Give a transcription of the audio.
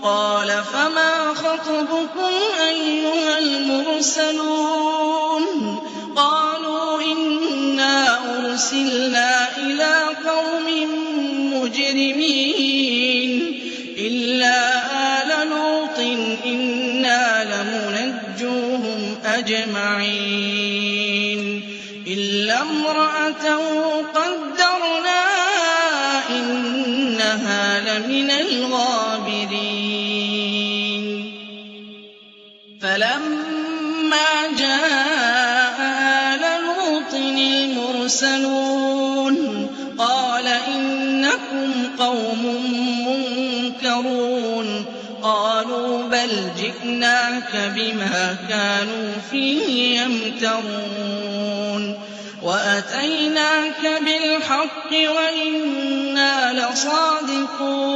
قَالَ فَمَا خَطْبُكُمْ أَيُّهَا الْمُرْسَلُونَ قَالُوا إِنَّا أُرْسِلْنَا إِلَىٰ قَوْمٍ مُّجْرِمِينَ إِلَّا آلَ لُوطٍ إِنَّا لَمُنَجُّوهُمْ أَجْمَعِينَ إِلَّا امْرَأَتَهُ قَدَّرْنَا إِنَّهَا لَمِنَ الْغَابِرِينَ فَلَمَّا جَاءَ آلَ لُوطٍ الْمُرْسَلُونَ قَالَ إِنَّكُمْ قَوْمٌ مُّنكَرُونَ قَالُوا بَلْ جِئْنَاكَ بِمَا كَانُوا فِيهِ يَمْتَرُونَ وَأَتَيْنَاكَ بِالْحَقِّ وَإِنَّا لَصَادِقُونَ